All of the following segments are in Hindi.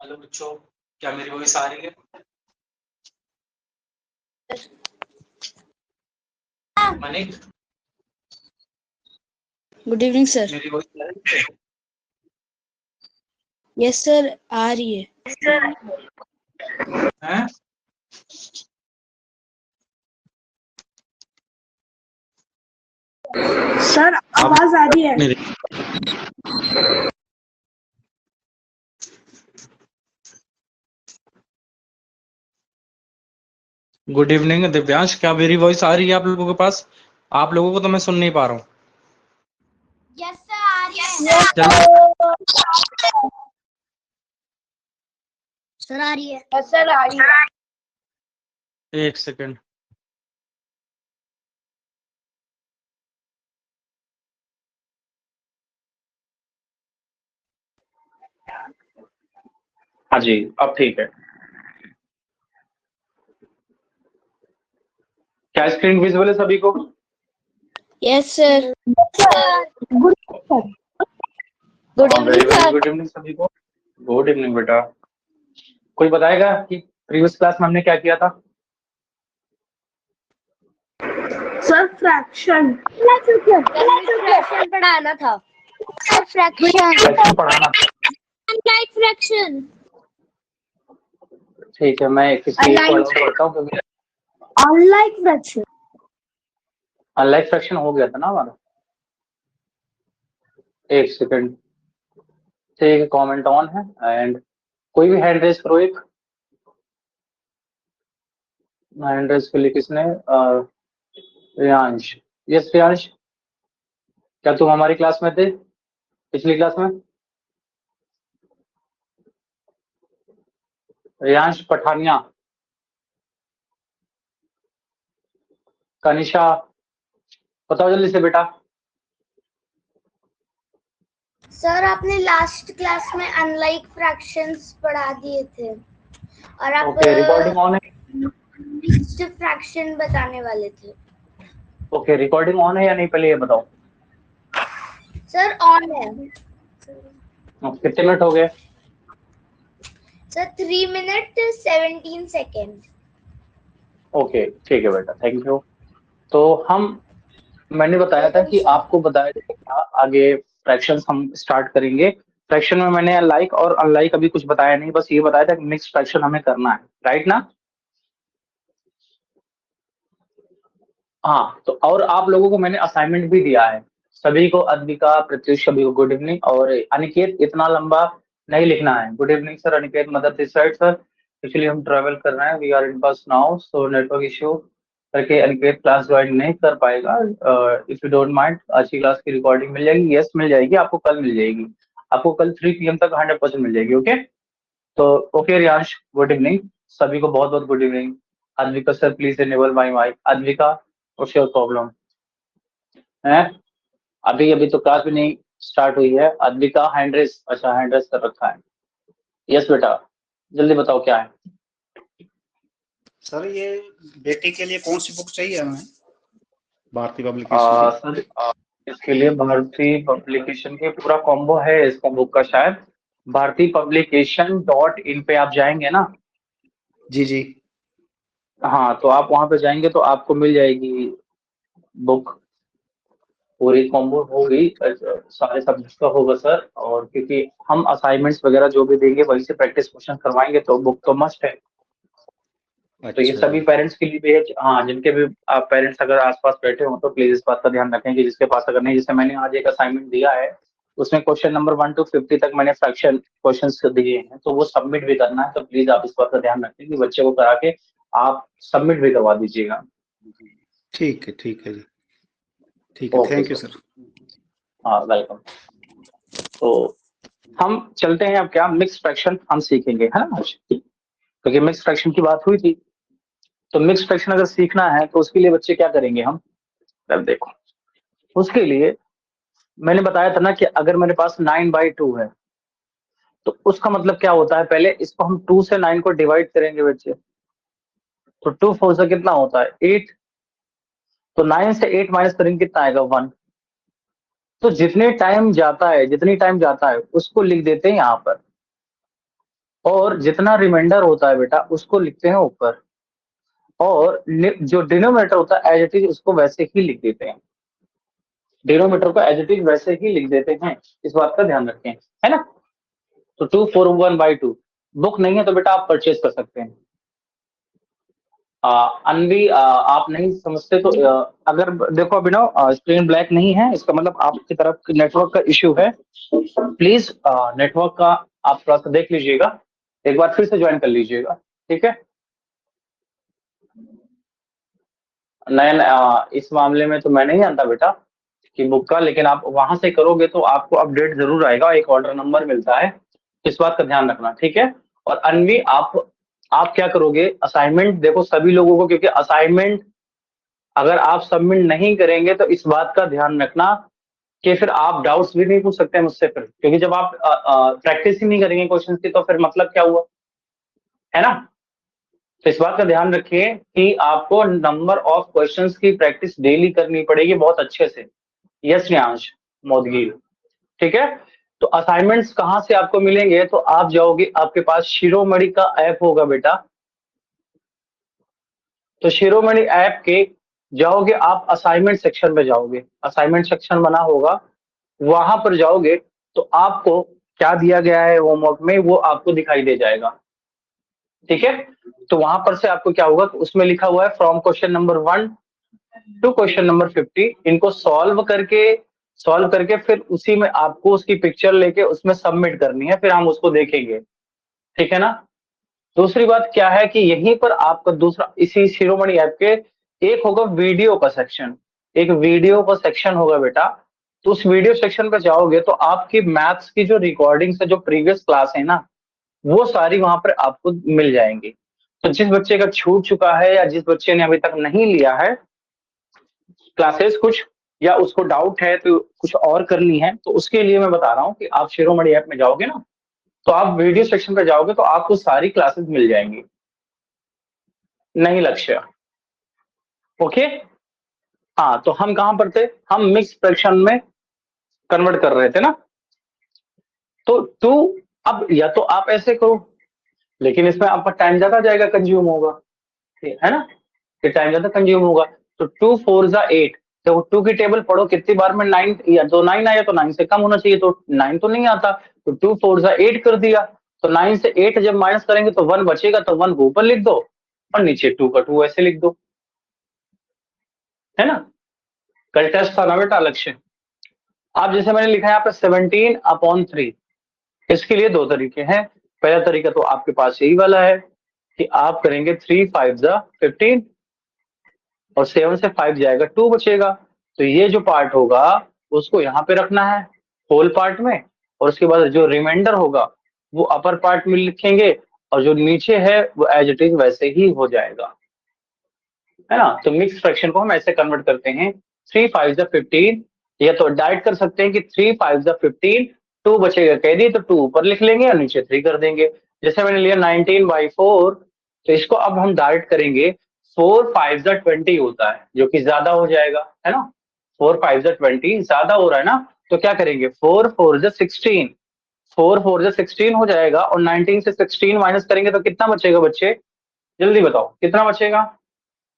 हेलो बच्चों, क्या मेरी वॉइस आ रही है? मनिक, गुड इवनिंग सर। मेरी वॉइस आ रही है? यस सर, आ रही है। हैं? सर आवाज आ रही है। गुड इवनिंग दिव्यांश, क्या मेरी वॉइस आ रही है आप लोगों के पास? आप लोगों को तो मैं सुन नहीं पा रहा हूँ। यस सर, आ रही है। सर आ रही है। सर आ रही है। एक सेकंड। हाँ जी, अब ठीक है। क्या स्क्रीन विजिबल है सभी को? Yes sir. Good sir. Good evening sir. Good evening सभी को। गुड इवनिंग बेटा। कोई बताएगा कि प्रीवियस क्लास में हमने क्या किया था? सर फ्रैक्शन पढ़ाना था। फ्रैक्शन फ्रैक्शन पढ़ाना था। Unlike fraction. ठीक है, मैं किसी पढ़ता हूँ क्योंकि अनलाइक फ्रैक्शन। अनलाइक फ्रैक्शन हो गया था ना हमारा। एक सेकंड। ठीक है, कमेंट ऑन है एंड कोई भी हैंड रेज करो। एक हैंड रेज के लिए किसने? रियांश। यस रियांश, क्या तुम हमारी क्लास में थे पिछली क्लास में? रियांश पठानिया, कनिशा, बताओ जल्दी से बेटा। सर आपने लास्ट क्लास में अनलाइक फ्रैक्शंस पढ़ा दिए थे और आप ओके, रिकॉर्डिंग ऑन है? मिक्स्ड फ्रैक्शन बताने वाले थे। ओके, रिकॉर्डिंग ऑन है या नहीं, पहले ये बताओ। सर ऑन है। कितने मिनट हो गए? Sir 3 minute 17 second. ओके ठीक है बेटा, थैंक यू। तो मैंने बताया था कि आपको बताया जाएगा आगे फ्रैक्शंस हम स्टार्ट करेंगे। फ्रैक्शन में मैंने लाइक और अनलाइक अभी कुछ बताया नहीं, बस ये बताया था कि मिक्स फ्रैक्शन हमें करना है, राइट ना? हाँ, तो और आप लोगों को मैंने असाइनमेंट भी दिया है सभी को। अद्विका, प्रत्युष, सभी को गुड इवनिंग। और अनिकेत, इतना लंबा नहीं लिखना है। Good evening sir, Aniket mother this side sir. Actually हम ट्रेवल कर रहे हैं, वी आर इन बस नाउ, सो नेटवर्क इश्यू करके अनिकेत क्लास ज्वाइन नहीं कर पाएगा। इफ यू डोंट माइंड, आज की क्लास की रिकॉर्डिंग मिल जाएगी? यस मिल जाएगी, आपको कल मिल जाएगी। आपको कल 3 PM तक 100% मिल जाएगी। ओके, तो ओके रियांश, गुड इवनिंग सभी को, बहुत बहुत good evening. Advika sir please enable my mic. Advika, what's your problem है? अभी अभी तो क्लास भी नहीं स्टार्ट हुई है। अद्विका हैंड रेस, अच्छा हैंड रेस कर रखा है। यस बेटा, जल्दी बताओ क्या है। सर ये बेटी के लिए कौन सी बुक चाहिए हमें? भारती पब्लिकेशन सर इसके लिए भारती पब्लिकेशन के पूरा कॉम्बो है इसका बुक का शायद। भारती publication.in पे आप जाएंगे ना? जी जी। हाँ, तो आप वहां पे जाएंगे तो आपको मिल जाएगी बुक, पूरी कॉम्बो होगी, सारे सब्जेक्ट्स का होगा सर। और क्योंकि हम असाइनमेंट्स वगैरह जो भी देंगे वहीं से प्रैक्टिस क्वेश्चन करवाएंगे, तो बुक तो मस्ट है। तो ये अच्छा सभी पेरेंट्स के लिए भी है। हाँ, जिनके भी आप पेरेंट्स अगर आसपास बैठे हो तो प्लीज इस बात का ध्यान रखें कि जिसके पास अगर नहीं, जैसे मैंने आज एक असाइनमेंट दिया है उसमें क्वेश्चन नंबर 1 to 50 तक मैंने फ्रैक्शन क्वेश्चंस दिए हैं, तो वो सबमिट भी करना है। तो प्लीज आप इस बात का ध्यान रखें कि बच्चे को करा के आप सबमिट भी करवा दीजिएगा। ठीक है जी, ठीक है, okay thank you sir. Sir. हाँ, वेलकम। तो हम चलते हैं अब, क्या मिक्स फ्रैक्शन हम सीखेंगे है ना आज, क्योंकि मिक्स फ्रैक्शन की बात हुई थी। तो मिक्स फ्रैक्शन अगर सीखना है तो उसके लिए बच्चे क्या करेंगे हम? अब देखो, उसके लिए मैंने बताया था ना कि अगर मेरे पास 9/2 है तो उसका मतलब क्या होता है, पहले इसको हम 2 से 9 को डिवाइड करेंगे बच्चे। तो 2 4 से कितना होता है 8, तो 9 से 8 माइनस करेंगे कितना आएगा 1। तो जितनी टाइम जाता है उसको लिख देते हैं यहाँ पर। और जितना रिमाइंडर होता है बेटा उसको लिखते हैं ऊपर, और जो डिनोमिनेटर होता है एज इट इज उसको वैसे ही लिख देते हैं, डिनोमिनेटर को एज इट इज वैसे ही लिख देते हैं, इस बात का ध्यान रखें, है ना। तो 241/2 बुक नहीं है तो बेटा आप परचेज कर सकते हैं। अनवी आप नहीं समझते तो अगर देखो अभिनव स्क्रीन ब्लैक नहीं है, इसका मतलब आपकी तरफ नेटवर्क का इश्यू है। प्लीज नेटवर्क का आप थोड़ा सा देख लीजिएगा, एक बार फिर से ज्वाइन कर लीजिएगा, ठीक है। नयन इस मामले में तो मैं नहीं जानता बेटा कि बुक का, लेकिन आप वहां से करोगे तो आपको अपडेट जरूर आएगा, एक ऑर्डर नंबर मिलता है, इस बात का ध्यान रखना, ठीक है। और अनवी आप क्या करोगे, असाइनमेंट देखो सभी लोगों को, क्योंकि असाइनमेंट अगर आप सबमिट नहीं करेंगे तो इस बात का ध्यान रखना कि फिर आप डाउट्स भी नहीं पूछ सकते मुझसे फिर, क्योंकि जब आप प्रैक्टिस ही नहीं करेंगे क्वेश्चन की तो फिर मतलब क्या हुआ, है ना। तो इस बात का ध्यान रखिए कि आपको नंबर ऑफ क्वेश्चंस की प्रैक्टिस डेली करनी पड़ेगी बहुत अच्छे से। यस श्रेयांश मोदगिल, ठीक है। तो असाइनमेंट्स कहाँ से आपको मिलेंगे, तो आप जाओगे, आपके पास शिरोमणि का ऐप होगा बेटा, तो शिरोमणि ऐप के जाओगे आप, असाइनमेंट सेक्शन में जाओगे, असाइनमेंट सेक्शन बना होगा, वहां पर जाओगे तो आपको क्या दिया गया है होमवर्क में वो आपको दिखाई दे जाएगा, ठीक है। तो वहां पर से आपको क्या होगा, उसमें लिखा हुआ है from question number 1 to question number 50, इनको सॉल्व करके फिर उसी में आपको उसकी पिक्चर लेके उसमें सबमिट करनी है, फिर हम उसको देखेंगे, ठीक है ना। दूसरी बात क्या है कि यहीं पर आपका दूसरा इसी शिरोमणि ऐप के एक होगा वीडियो का सेक्शन, एक वीडियो का सेक्शन होगा बेटा, तो उस वीडियो सेक्शन पे जाओगे तो आपकी मैथ्स की जो रिकॉर्डिंग्स है जो प्रीवियस क्लास है ना वो सारी वहां पर आपको मिल जाएंगी। तो जिस बच्चे का छूट चुका है या जिस बच्चे ने अभी तक नहीं लिया है क्लासेस कुछ, या उसको डाउट है तो कुछ और करनी है, तो उसके लिए मैं बता रहा हूँ कि आप शिरोमणि ऐप में जाओगे ना तो आप वीडियो सेक्शन पे जाओगे तो आपको सारी क्लासेस मिल जाएंगी। नहीं लक्ष्य, ओके। हाँ तो हम कहां पर थे, हम मिक्स फ्रैक्शन में कन्वर्ट कर रहे थे ना। तो टू, अब या तो आप ऐसे करो, लेकिन इसमें आपका टाइम ज्यादा जाएगा, कंज्यूम होगा, है ना, ये टाइम ज्यादा कंज्यूम होगा। तो 2 4 8, तो 2 की टेबल पढ़ो कितनी बार में 9, या तो 9 आया तो 9 से कम होना चाहिए, तो 9 तो नहीं आता, तो 2 4 8 कर दिया, तो 9 से 8 जब माइनस करेंगे तो 1 बचेगा, तो 1 को ऊपर लिख दो और नीचे 2 का 2 ऐसे लिख दो, है ना। कल टेस्ट था ना बेटा लक्ष्य। आप जैसे मैंने लिखा है यहाँ पे 17/3, इसके लिए दो तरीके हैं। पहला तरीका तो आपके पास यही वाला है कि आप करेंगे 3 5 15 और 7 से 5 जाएगा 2 बचेगा, तो ये जो पार्ट होगा उसको यहाँ पे रखना है होल पार्ट में, और उसके बाद जो रिमाइंडर होगा वो अपर पार्ट में लिखेंगे, और जो नीचे है वो एज इट इज वैसे ही हो जाएगा, है ना। तो मिक्स फ्रैक्शन को हम ऐसे कन्वर्ट करते हैं 3 5 15, या तो डायरेक्ट कर सकते हैं कि 3 5 15, 2 बचेगा कह दिए तो 2 ऊपर लिख लेंगे और नीचे 3 कर देंगे। जैसे मैंने लिया 19/4, तो इसको अब हम डायरेक्ट करेंगे 4 5 20 होता है जो कि ज्यादा हो जाएगा, है ना। 4 5 20 ज्यादा हो रहा है ना, तो क्या करेंगे 4 4 16, 4 4 16 हो जाएगा, और 19 से 16 माइनस करेंगे तो कितना बचेगा बच्चे, जल्दी बताओ कितना बचेगा।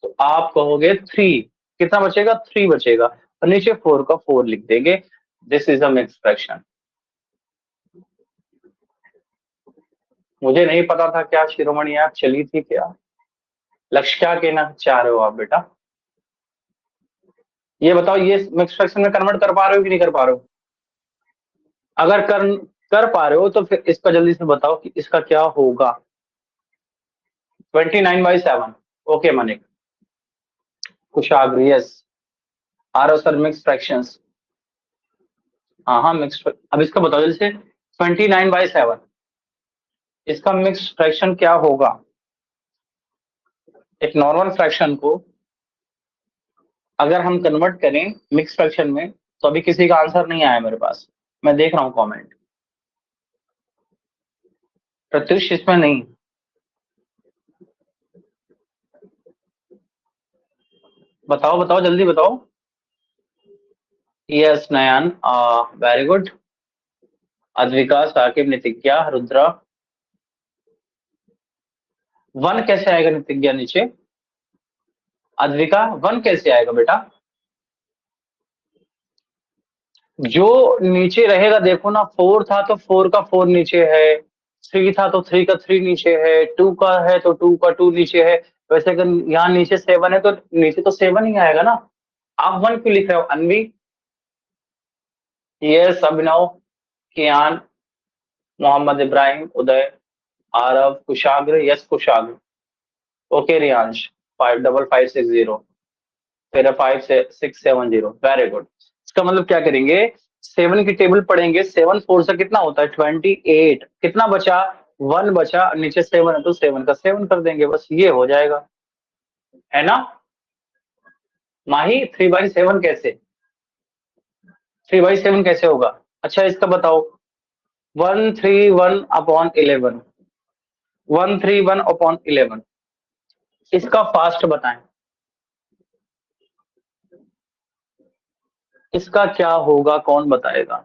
तो आप कहोगे 3, कितना बचेगा 3 बचेगा, और नीचे 4 का 4 लिख देंगे। This is a mix fraction. मुझे नहीं पता था क्या शिरोमणि ऐप चली थी क्या, लक्ष्य क्या कहना चाह रहे हो आप बेटा, ये बताओ, ये मिक्स फ्रैक्शन में कन्वर्ट कर पा रहे हो कि नहीं कर पा रहे हो। अगर कर पा रहे हो तो फिर इसका जल्दी से बताओ कि इसका क्या होगा। 29/7, ओके मनिक कुशाग्र, यस आ रहा सर मिक्स फ्रैक्शंस। हाँ हाँ मिक्स, अब इसका बताओ जल्दी से 29/7, इसका मिक्स फ्रैक्शन क्या होगा। एक नॉर्मल फ्रैक्शन को अगर हम कन्वर्ट करें मिक्स फ्रैक्शन में, तो अभी किसी का आंसर नहीं आया मेरे पास, मैं देख रहा हूं कमेंट। प्रत्युष इसमें नहीं, बताओ बताओ जल्दी बताओ। Yes Nayan, very good. Advika, Saqib, Nitigya, Rudra, one कैसे आएगा नितिज्ञा नीचे? अद्विका, वन कैसे आएगा बेटा? जो नीचे रहेगा देखो ना, 4 था तो 4 का 4 नीचे है, 3 था तो 3 का 3 नीचे है, 2 का है तो 2 का 2 नीचे है। वैसे अगर यहाँ नीचे 7 है तो नीचे तो 7 ही आएगा ना। आप 1 क्यों लिख रहे हो अनवी? यस अभिनव, कियान, मोहम्मद इब्राहिम, उदय, आरव, कुशाग्र, यस कुशाग्र। ओके रियांश, 55560, फिर 5670। Very good. इसका मतलब क्या करेंगे, 7 की टेबल पढ़ेंगे, 7 4 से कितना होता है 28। कितना बचा? 1 बचा, नीचे 7 है तो 7 का 7 कर देंगे, बस ये हो जाएगा, है ना। माही 3/7 कैसे, 3/7 कैसे होगा? अच्छा इसका बताओ, 131/11, 131/11, इसका फास्ट बताएं, इसका क्या होगा, कौन बताएगा?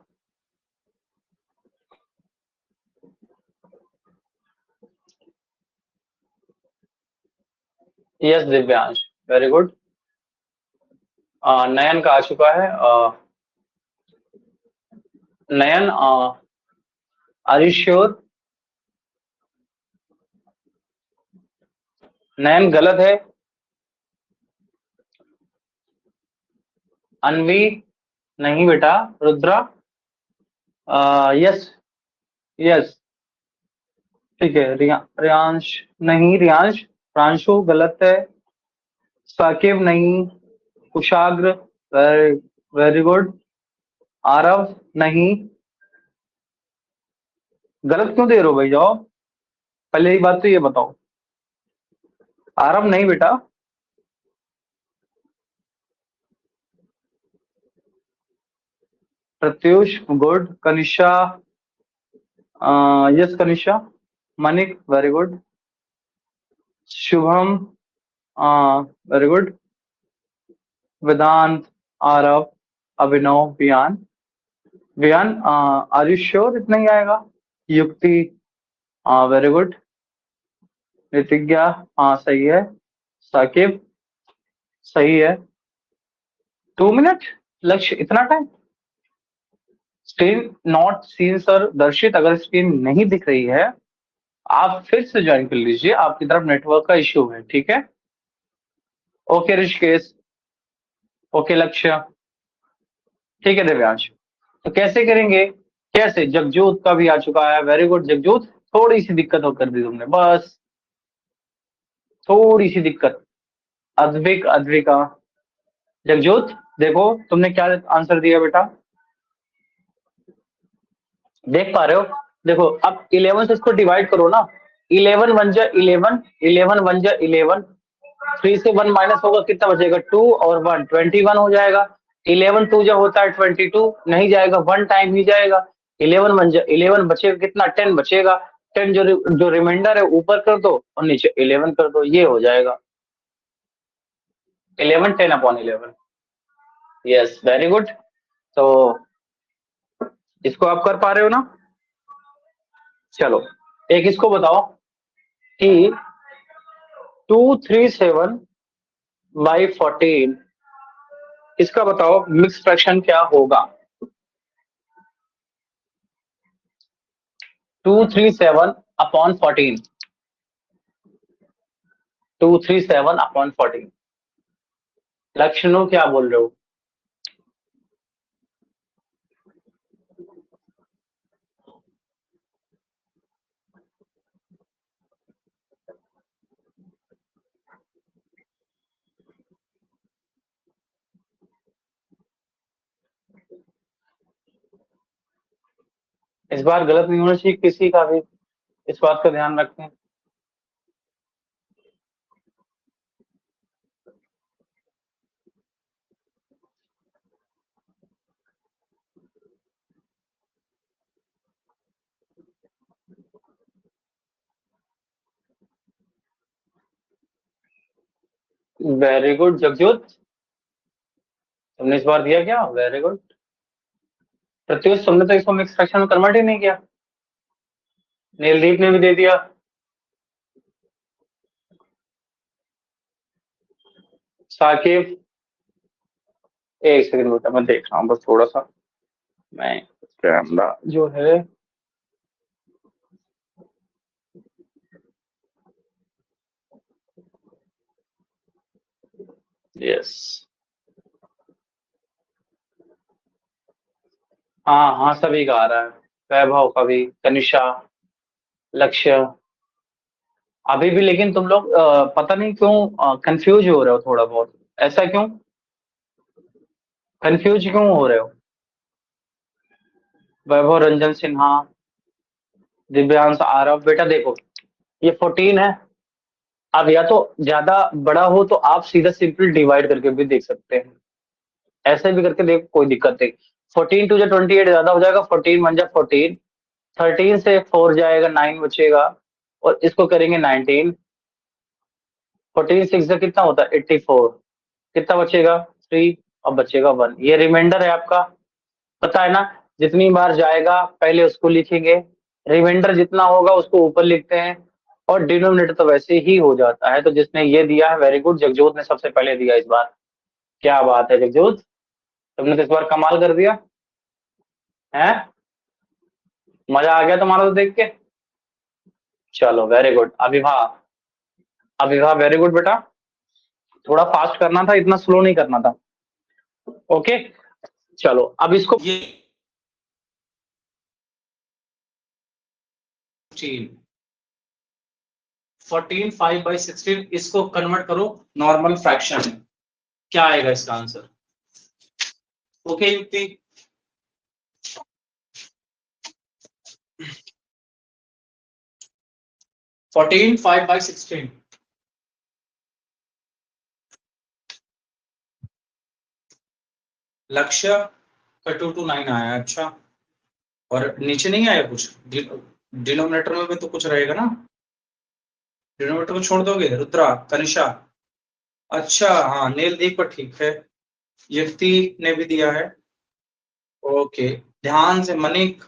Yes Divyansh, very good. Nayan का आ चुका है। Nayan, are you sure? Nayan गलत है। अनवी, नहीं बेटा। रुद्रा, यस यस, ठीक है। रियांश, नहीं रियांश। प्रांशु गलत है। साकिब नहीं। कुशाग्र, वेरी वेरी गुड। आरव नहीं। गलत क्यों दे रहे हो भाई, जाओ पहले ही बात तो ये बताओ। आरव नहीं बेटा। Pratyush good. Kanishtha, yes Kanishtha. Manik very good. Shubham, very good. Vedant, Aarav, Abhinav, Biyan. Biyan, are you sure इतना ही आएगा? युक्ति, वेरी गुड। ऋतिज्ञा, हाँ सही है। साकिब, सही है। 2 मिनट, लक्ष्य इतना time? Screen not seen sir. दर्शित, अगर स्क्रीन नहीं दिख रही है आप फिर से ज्वाइन कर लीजिए, आपकी तरफ नेटवर्क का इश्यू है, ठीक है। ओके ऋषिकेश, ओके लक्ष्य, ठीक है दिव्यांश। तो कैसे करेंगे, कैसे? जगजोत का भी आ चुका है, वेरी गुड जगजोत। थोड़ी सी दिक्कत हो कर दी तुमने, बस थोड़ी सी दिक्कत। अद्विक, अद्विका, जगजोत, देखो तुमने क्या आंसर दिया बेटा, देख पा रहे हो? देखो अब 11 से इसको डिवाइड करो ना, 11 वन जा 11, 11 वन जा 11, 3 से 1 माइनस होगा, कितना बचेगा? 2 और 1, 21 हो जाएगा। 11 2 जा होता है 22, नहीं जाएगा, 1 टाइम ही जाएगा। 11 वन जा 11 बचेगा, कितना? 10 बचेगा। 10 जो रिमाइंडर है ऊपर कर दो और नीचे 11 कर दो, ये हो जाएगा 11 10/11। Yes very good. तो इसको आप कर पा रहे हो ना? चलो एक इसको बताओ कि 237/14, इसका बताओ मिक्स फ्रैक्शन क्या होगा? 237/14, 237/14। लक्षणों क्या बोल रहे हो? इस बार गलत नहीं होना चाहिए किसी का भी, इस बात का ध्यान रखें। वेरी गुड जगजोत, तुमने इस बार दिया क्या? Very good. प्रत्युष, तुमने तो इसको मिक्स फ्रैक्शन में कन्वर्ट ही नहीं किया। नीलदीप ने भी दे दिया। साकिब, एक सेकंड बेटा, मैं देख रहा हूँ बस थोड़ा सा, मैं कैमरा जो है यस, हाँ हाँ सभी का आ रहा है, वैभव का भी, तनिषा, लक्ष्य, अभी भी। लेकिन तुम लोग पता नहीं क्यों कंफ्यूज हो रहे हो थोड़ा बहुत, ऐसा क्यों कंफ्यूज क्यों हो रहे हो? वैभव, रंजन सिन्हा, दिव्यांश, आरव, बेटा देखो ये 14 है। अब या तो ज्यादा बड़ा हो तो आप सीधा सिंपल डिवाइड करके भी देख सकते हैं, ऐसे भी करके देखो, कोई दिक्कत नहीं। 14 टू 28 ज्यादा हो जाएगा, 14 बन जा 14, 13 से 4 जाएगा 9 बचेगा, और इसको करेंगे 19, 14 6 से कितना होता है 84, कितना बचेगा 3, और बचेगा 1। ये रिमाइंडर है आपका, पता है ना, जितनी बार जाएगा पहले उसको लिखेंगे, रिमाइंडर जितना होगा उसको ऊपर लिखते हैं, और डिनोमिनेटर तो वैसे ही हो जाता है। तो जिसने ये दिया है वेरी गुड, जगजोत ने सबसे पहले दिया इस बार, क्या बात है जगजोत, तुमने तो इस बार कमाल कर दिया है, मजा आ गया तुम्हारा तो देख के। चलो वेरी गुड। अविभा, अविभा वेरी गुड बेटा, थोड़ा फास्ट करना था, इतना स्लो नहीं करना था। ओके चलो अब इसको ये 14 5/16 इसको कन्वर्ट करो नॉर्मल फ्रैक्शन में, क्या आएगा इसका आंसर? ओके युक्ति, फोर्टीन 5/16, लक्ष्य का 2 to 9 आया, अच्छा, और नीचे नहीं आया कुछ, डिनोमिनेटर में भी तो कुछ रहेगा ना, डिनोमिनेटर को छोड़ दोगे? रुद्रा, तनिषा, अच्छा हाँ नीलदीप पर ठीक है, युक्ति ने भी दिया है, ओके ध्यान से। मनिक,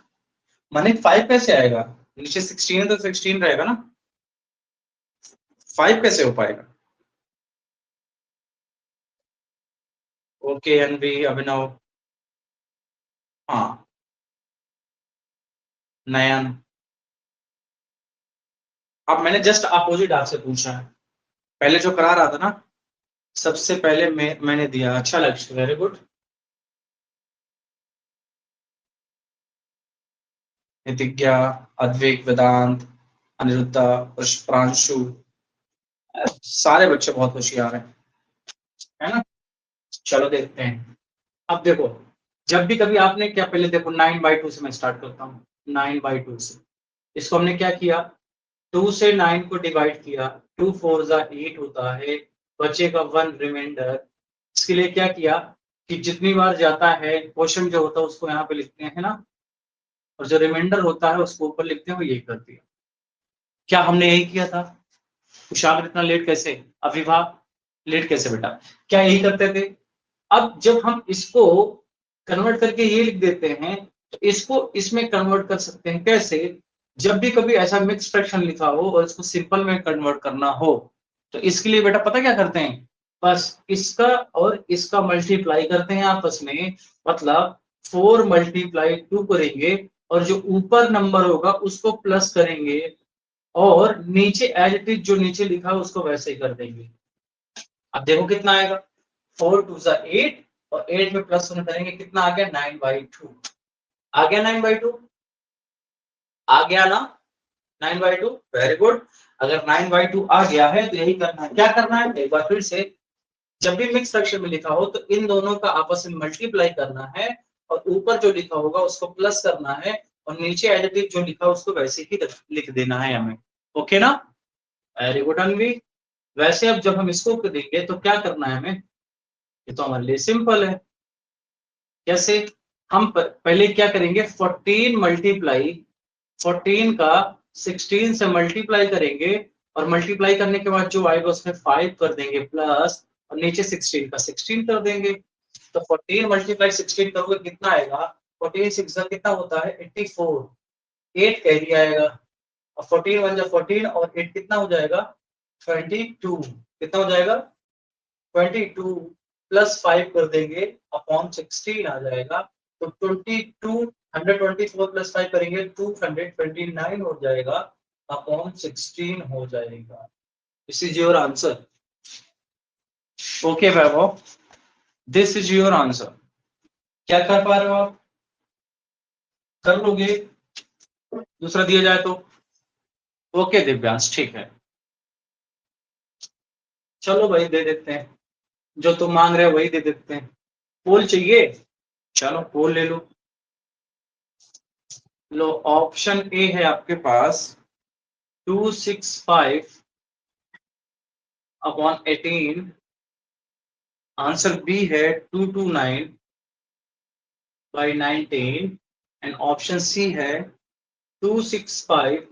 मनिक 5 कैसे आएगा? नीचे 16 है तो 16 रहेगा ना, 5 कैसे हो पाएगा? ओके अनवी, अभिनव, हाँ नयन। अब मैंने जस्ट अपोजिट आपसे पूछा है, पहले जो करा रहा था ना, सबसे पहले मैंने दिया। अच्छा लक्ष्य, वेरी गुड। नितिज्ञा, अद्वैक, वेदांत, अनिरुद्धा, प्रांशु, सारे बच्चे बहुत होशियार हैं, है ना। चलो देखते हैं। अब देखो, जब भी कभी आपने क्या, पहले देखो 9/2 से मैं स्टार्ट करता हूँ, 9/2 से इसको हमने क्या किया, 2 से 9 को डिवाइड किया, 2 4 जा 8 होता है, बचेगा 1 रिमाइंडर। इसके लिए क्या किया कि जितनी बार जाता है क्वेश्चन जो होता है उसको यहाँ पे लिखते हैं ना, और जो रिमाइंडर होता है उसको ऊपर लिखते हैं, वो यही कर दिया। क्या हमने यही किया था? कुशाग्र इतना लेट कैसे? अविभा लेट कैसे बेटा? क्या यही करते थे? अब जब हम इसको कन्वर्ट करके ये लिख देते हैं, तो इसको इसमें कन्वर्ट कर सकते हैं कैसे? जब भी कभी ऐसा मिक्स फ्रैक्शन लिखा हो और इसको सिंपल में कन्वर्ट करना हो, तो इसके लिए बेटा पता क्या करते हैं, बस इसका और इसका मल्टीप्लाई करते हैं आपस में, मतलब 4 × 2 करेंगे, और जो ऊपर नंबर होगा उसको प्लस करेंगे, और नीचे एज इट इज जो नीचे लिखा है उसको वैसे ही कर देंगे। अब देखो कितना आएगा, 4 2 जा 8, और 8 में प्लस वन करेंगे, कितना आ गया 9/2। आ गया 9/2, आ गया ना 9/2, वेरी गुड। अगर 9/2 आ गया है तो यही करना है। क्या करना है एक बार फिर से, जब भी मिक्स फ्रैक्शन में लिखा हो तो इन दोनों का आपस में मल्टीप्लाई करना है, और ऊपर जो लिखा होगा उसको प्लस करना है, और नीचे एज इट इज जो लिखा उसको वैसे ही लिख देना है हमें। ओके ना, वेरी गुड अनवी। वैसे अब जब हम इसको देंगे तो क्या करना है हमें, ये तो हमारे लिए सिंपल है। कैसे? हम पहले क्या करेंगे, 14 मल्टीप्लाई 14 का 16 से मल्टीप्लाई करेंगे, और मल्टीप्लाई करने के बाद जो आएगा उसमें 5 कर देंगे प्लस, और नीचे 16 का 16 कर देंगे। तो 14 × 16 करोगे कितना आएगा, 14 6 कितना होता है 84, 8 कैरी आएगा, और 14 1 जा 14, और 8 कितना हो जाएगा 22, कितना हो जाएगा 22 प्लस 5 कर देंगे अपॉन 16 आ जाएगा। तो 22 124 प्लस 5 करेंगे 229 हो जाएगा अपॉन 16 हो जाएगा। This is your answer. Okay Vaibhav, this is your answer. क्या कर पा रहे हो आप? कर लोगे दूसरा दिया जाए तो? ओके दिव्यांश, ठीक है, चलो भाई दे देते हैं, जो तुम मांग रहे हो वही दे देते हैं। पोल चाहिए? चलो पोल ले लो। लो ऑप्शन ए है आपके पास 265 अपॉन 18। आंसर बी है 229 बाई 19 एंड ऑप्शन सी है 265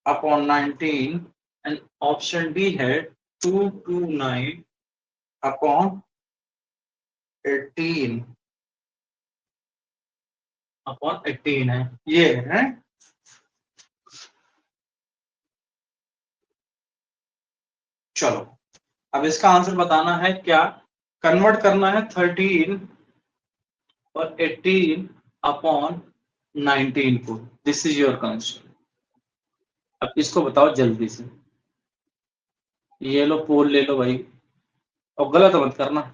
अपॉन 19 एंड ऑप्शन डी है 229 अपॉन 18 अपॉन 18 है, ये है। चलो अब इसका आंसर बताना है, क्या कन्वर्ट करना है 13 और 18 अपॉन 19 को। This is your concept. अब इसको बताओ जल्दी से। ये लो पोल ले लो भाई, और गलत मत करना।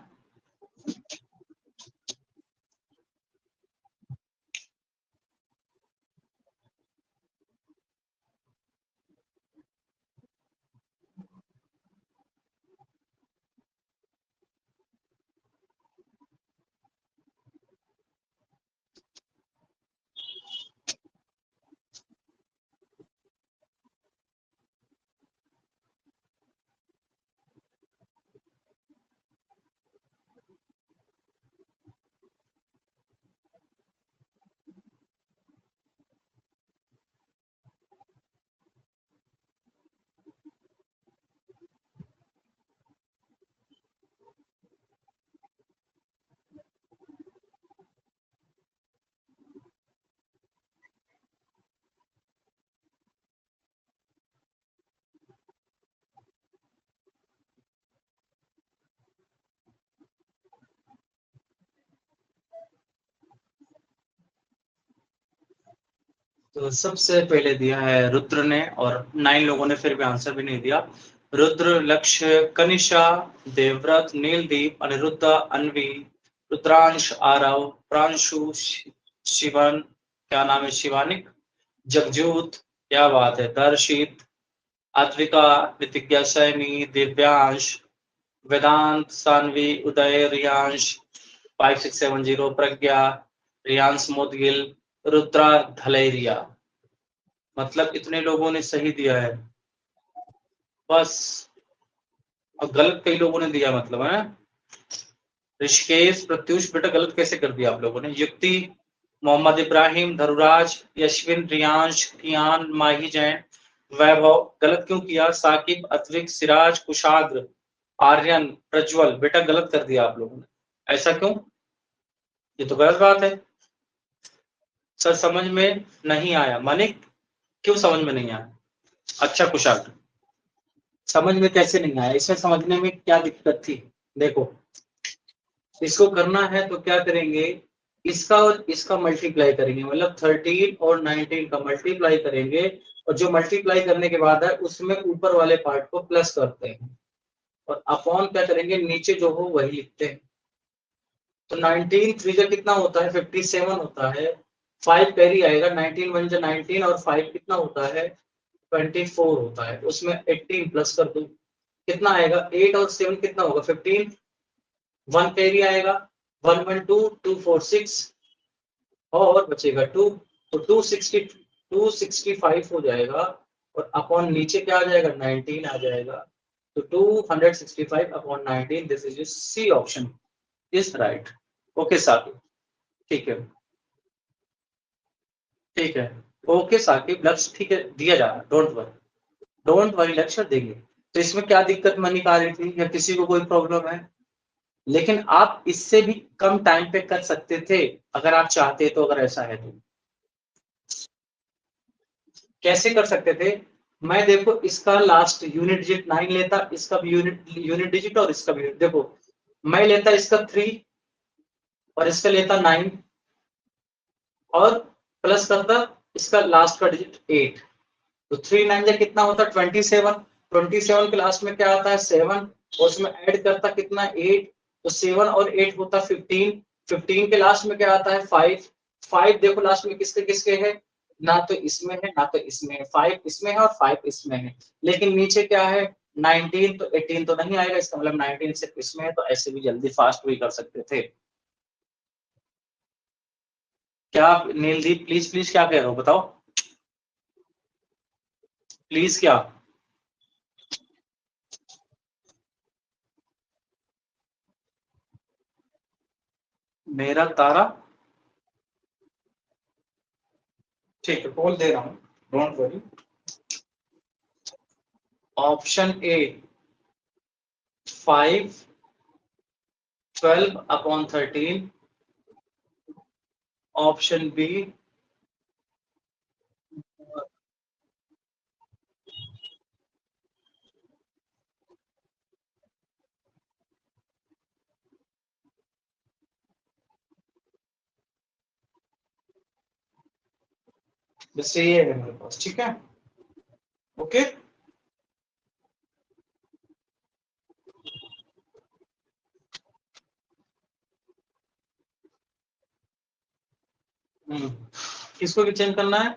तो सबसे पहले दिया है रुद्र ने, और 9 लोगों ने फिर भी आंसर भी नहीं दिया। रुद्र, लक्ष्य, कनिषा, देवव्रत, नीलदीप, अनिरुद्धा, अनवी, रुद्रांश, आरव, प्रांशु, शिवन, क्या नाम है, शिवानिक, जगजूत, क्या बात है, दर्शित, अद्विका, नितिज्ञा, सैनी, दिव्यांश, वेदांत, सानवी, उदय, रियांश, 5670, प्रज्ञा, रियांश मोदगिल, रुद्रा धलेरिया। मतलब इतने लोगों ने सही दिया है बस, और गलत कई लोगों ने दिया, मतलब है। ऋषिकेश, प्रत्युष, बेटा गलत कैसे कर दिया आप लोगों ने? युक्ति, मोहम्मद इब्राहिम, धरुराज, यशविन, रियांश, कियान, माही जैन, वैभव, गलत क्यों किया? साकिब, अत्विक, सिराज, कुशाग्र, आर्यन, प्रज्वल, बेटा गलत कर दिया आप लोगों ने, ऐसा क्यों? ये तो गलत बात है सर, समझ में नहीं आया। मानिक, क्यों समझ में नहीं आया? अच्छा कुशाग्र, समझ में कैसे नहीं आया? इसमें समझने में क्या दिक्कत थी? देखो, इसको करना है तो क्या करेंगे, इसका और इसका मल्टीप्लाई करेंगे, मतलब 13 और 19 का मल्टीप्लाई करेंगे, और जो मल्टीप्लाई करने के बाद है उसमें ऊपर वाले पार्ट को प्लस करते हैं, और अपॉन क्या करेंगे, नीचे जो हो वही लिखते हैं। तो 19 3 जा कितना होता है, 57 होता है, 5 कैरी आएगा, 19 1 जा 19 और 5 कितना होता है, 24 होता है, उसमें 18 प्लस कर दो, कितना आएगा, 8 और 7 कितना होगा, 15, 1 कैरी आएगा, 1 1 2 2 4 6 और बचेगा 2, तो 265 हो जाएगा, और अपॉन नीचे क्या आ जाएगा, 19 आ जाएगा। तो 265 upon 19, this is C option is right. Okay Saqib, ठीक है, ठीक है, ओके साकिब, लक्ष्य ठीक है दिया जा रहा, डोंट वरी लक्ष्य देंगे। तो इसमें क्या दिक्कत मनी आ रही थी, या किसी को कोई प्रॉब्लम है? लेकिन आप इससे भी कम टाइम पे कर सकते थे अगर आप चाहते तो, अगर ऐसा है तो। कैसे कर सकते थे? मैं देखो इसका लास्ट यूनिट डिजिट 9 लेता, इसका भी यूनिट डिजिट और इसका भी देखो, मैं लेता इसका 3 और इसका लेता 9 और प्लस करता इसका लास्ट का डिजिट 8, तो 3 9 जा कितना होता है 27, 27 के लास्ट में क्या आता है 7 और उसमें ऐड करता कितना 8, तो 7 और 8 होता 15, 15 के लास्ट में क्या आता है 5, 5 देखो लास्ट में किसके किसके है, ना तो इसमें है ना तो इसमें है, 5 इसमें है और 5 इसमें है, लेकिन नीचे क्या है 19, तो 18 तो नहीं आएगा, इसका मतलब 19 सिर्फ इसमें है, तो ऐसे भी जल्दी फास्ट भी कर सकते थे। क्या नीलदीप प्लीज प्लीज क्या कह रहे हो बताओ प्लीज, क्या मेरा तारा, ठीक है बोल दे रहा हूं, don't worry. Option A 5 12/13, option B बस ये है मेरे पास, ठीक है ओके। किसको भी चेंज करना है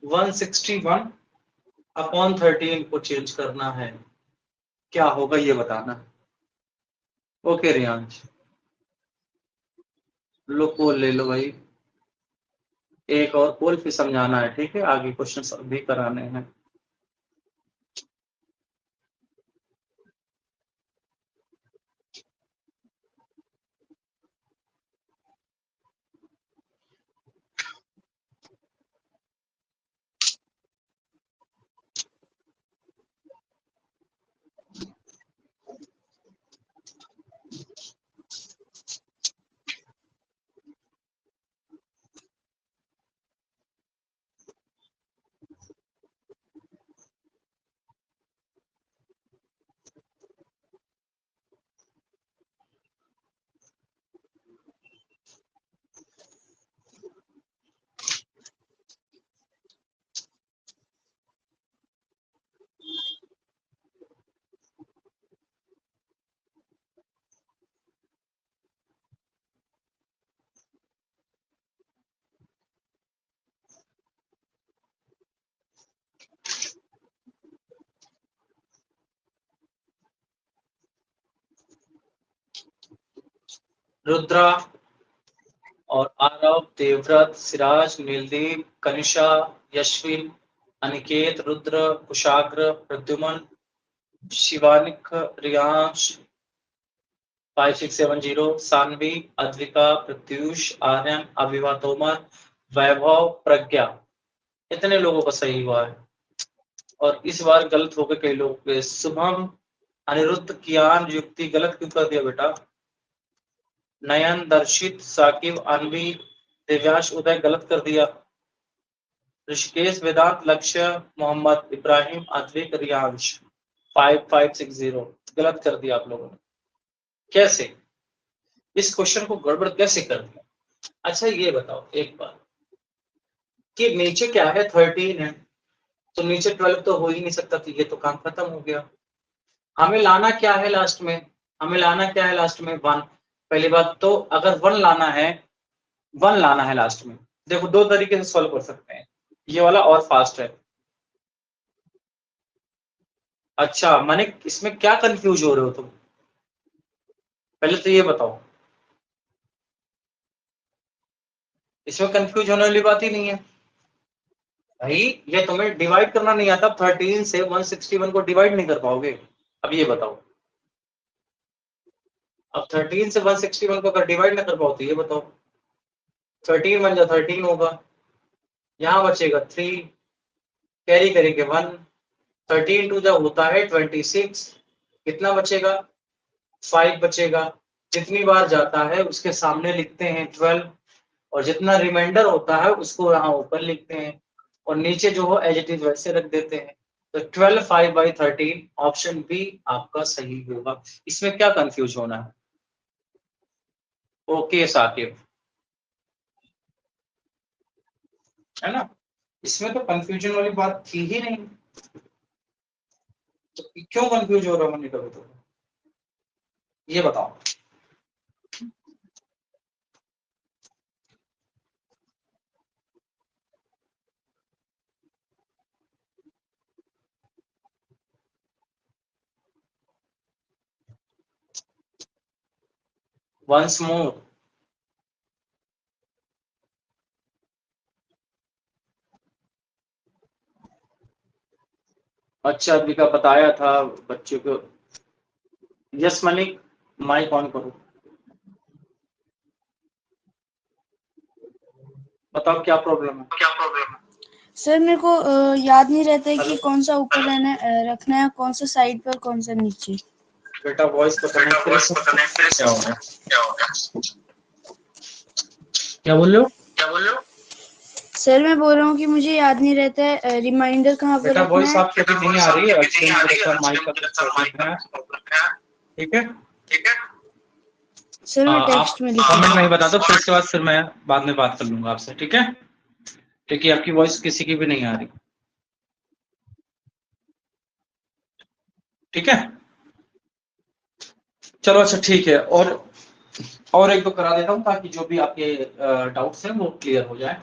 161/13 को चेंज करना है, क्या होगा ये बताना। ओके रियांश लो पोल ले लो भाई, एक और पोल फिर समझाना है, ठीक है आगे क्वेश्चन भी कराने हैं। रुद्रा और आरव, देवव्रत, सिराज, नीलदीप, कनिषा, यशविन, अनिकेत, रुद्र, कुशाग्र, प्रद्युमन, शिवानिक, रियांश 5670, सानवी, अद्विका, प्रत्यूष, आर्यन, अभिवा तोमर, वैभव, प्रज्ञा, इतने लोगों का सही हुआ है। और इस बार गलत हो गए कई लोगों के, शुभम, अनिरुद्ध, कियान, युक्ति गलत क्यों कर दिया बेटा, नयन, दर्शित, साकिब, अनवी, दिव्यांश, उदय गलत कर दिया, ऋषिकेश, वेदांत, लक्ष्य, मोहम्मद, इब्राहिम, अद्विक, रियांश 5560 गलत कर दिया आप लोगों ने, कैसे इस क्वेश्चन को गड़बड़ कैसे कर दिया। अच्छा ये बताओ एक बार कि नीचे क्या है 13 है, तो नीचे 12 तो हो ही नहीं सकता, तो ये तो काम खत्म हो गया। हमें लाना क्या है लास्ट में, हमें लाना क्या है लास्ट में 1, पहली बात तो अगर 1 लाना है, 1 लाना है लास्ट में, देखो दो तरीके से सॉल्व कर सकते हैं, ये वाला और फास्ट है। अच्छा माने इसमें क्या कंफ्यूज हो रहे हो तुम, पहले तो ये बताओ, इसमें कंफ्यूज होने वाली बात ही नहीं है भाई, ये तुम्हें डिवाइड करना नहीं आता, 13 से 161 को डिवाइड नहीं कर पाओगे। अब ये बताओ, अब 13 से 161 को अगर डिवाइड ना कर पाओ तो ये बताओ, 13 बन जा 13 होगा, यहाँ बचेगा 3, कैरी करेंगे 1, 13 टू जब होता है 26, कितना बचेगा 5 बचेगा, जितनी बार जाता है उसके सामने लिखते हैं 12, और जितना रिमाइंडर होता है उसको यहाँ ऊपर लिखते हैं, और नीचे जो हो एज इट इज वैसे रख देते हैं। तो 12 5/13 ऑप्शन बी आपका सही होगा। इसमें क्या कंफ्यूज होना है? ओके साकिब, है ना, इसमें तो कंफ्यूजन वाली बात थी ही नहीं, तो क्यों कंफ्यूज हो रहा हूँ कभी तो ये बताओ। वंस मोर, अच्छा अभी का बताया था बच्चों को। यस मलिक, माइक ऑन करो, बताओ क्या प्रॉब्लम है। सर मेरे को याद नहीं रहता है कि कौन सा ऊपर रखना है, कौन सा साइड पर, कौन सा नीचे। बेटा वॉइस को कनेक्ट करे, क्या हो गया? क्या बोल रहे हो? सर मैं बोल रहा हूँ कि मुझे याद नहीं रहता है रिमाइंडर कहाँ पर बेटा रखना वॉइस है। आपकी अभी नहीं आ रही है, एक्चुअली मेरे माइक का कुछ प्रॉब्लम है, ठीक है। सर मैं आप टेक्स्ट में लिख कमेंट में ही बता दो, फिर इसके बाद फिर मैं बाद में बात कर लूंगा आपसे, ठीक है, क्योंकि आपकी वॉइस किसी की भी नहीं आ रही, ठीक है। चलो अच्छा ठीक है, और एक दो करा देता हूँ ताकि जो भी आपके डाउट्स हैं वो क्लियर हो जाए।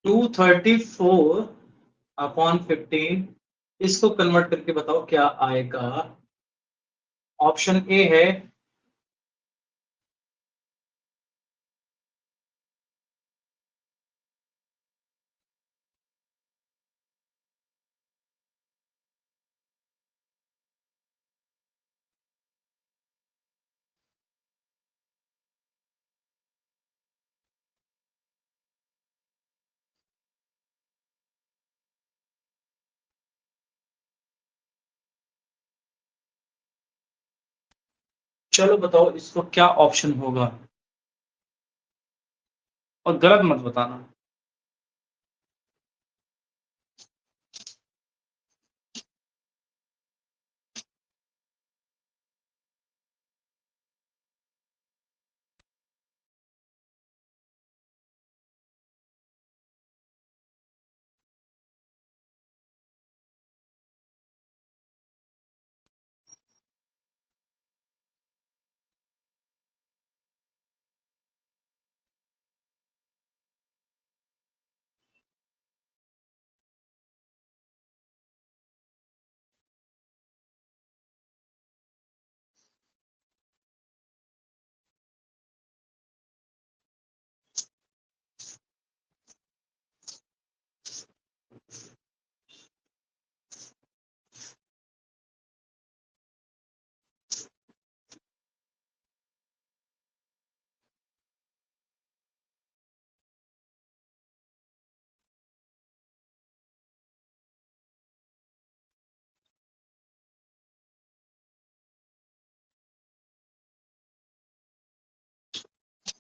234/15 इसको कन्वर्ट करके बताओ क्या आएगा। ऑप्शन ए है चलो बताओ इसको क्या ऑप्शन होगा, और गलत मत बताना।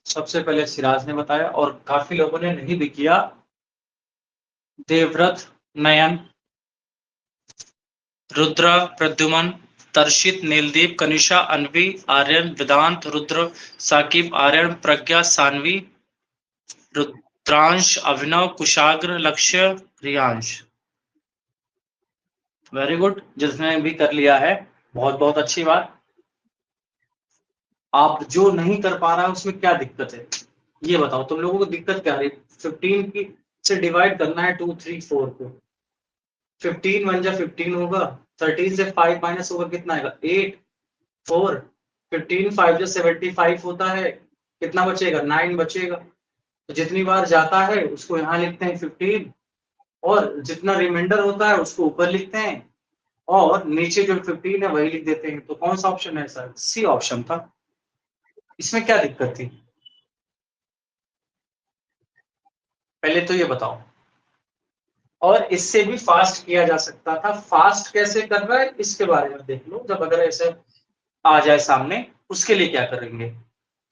सबसे पहले सिराज ने बताया और काफी लोगों ने नहीं भी किया। देवव्रत, नयन, रुद्र, प्रद्युमन, तर्षित, नीलदीप, कनिषा, अनवी, आर्यन, वेदांत, रुद्र, साकिब, आर्यन, प्रज्ञा, सानवी, रुद्रांश, अभिनव, कुशाग्र, लक्ष्य, रियांश। वेरी गुड, जिसने भी कर लिया है बहुत बहुत अच्छी बात। आप जो नहीं कर पा रहा है उसमें क्या दिक्कत है ये बताओ, तुम लोगों को दिक्कत क्या है? 15 की से डिवाइड करना है 2 3 4 को। 15 1 जा 15 होगा, 13 से 5 माइनस होगा कितना आएगा 8 4, 15 5 जा 75 होता है, कितना बचेगा 9 बचेगा। तो जितनी बार जाता है उसको यहाँ लिखते हैं 15, और जितना रिमाइंडर होता है उसको ऊपर लिखते हैं, और नीचे जो 15 है वही लिख देते हैं। तो कौन सा ऑप्शन है सर? सी ऑप्शन था। इसमें क्या दिक्कत थी पहले तो ये बताओ। और इससे भी फास्ट किया जा सकता था, फास्ट कैसे कर रहा है इसके बारे में देख लो, जब अगर ऐसे आ जाए सामने उसके लिए क्या करेंगे।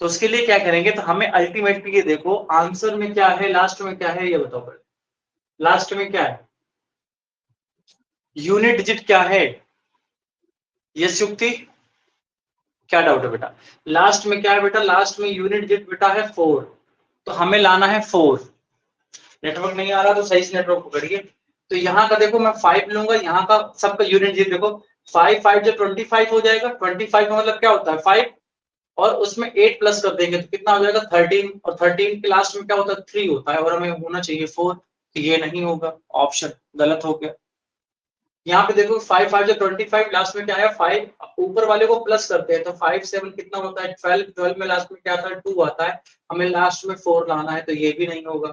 तो उसके लिए क्या करेंगे, तो हमें अल्टीमेटली ये देखो आंसर में क्या है, लास्ट में क्या है ये बताओ पहले। लास्ट में क्या है? यूनिट डिजिट क्या है? यस युक्ति, क्या डाउट है बेटा? लास्ट में क्या है बेटा? लास्ट में यूनिट डिजिट बेटा है 4, तो हमें लाना है 4। नेटवर्क नहीं आ रहा तो सही से नेटवर्क पकड़िए। तो यहाँ का देखो मैं 5 लूंगा, यहाँ का सबका यूनिट डिजिट देखो 5 5 जो 25 हो जाएगा। 25 का मतलब क्या होता है? 5, और उसमें 8 प्लस कर देंगे तो कितना हो जाएगा? 13, और 13 के लास्ट में क्या होता है? 3 होता है, और हमें होना चाहिए 4, तो ये नहीं होगा, ऑप्शन गलत हो गया। यहाँ पे देखो 5 5 जो 25, लास्ट में क्या है? 5, ऊपर वाले को प्लस करते हैं तो 5 7 कितना होता है? 12, 12 में लास्ट में क्या आता है? 2 आता है, हमें लास्ट में 4 लाना है, तो ये भी नहीं होगा।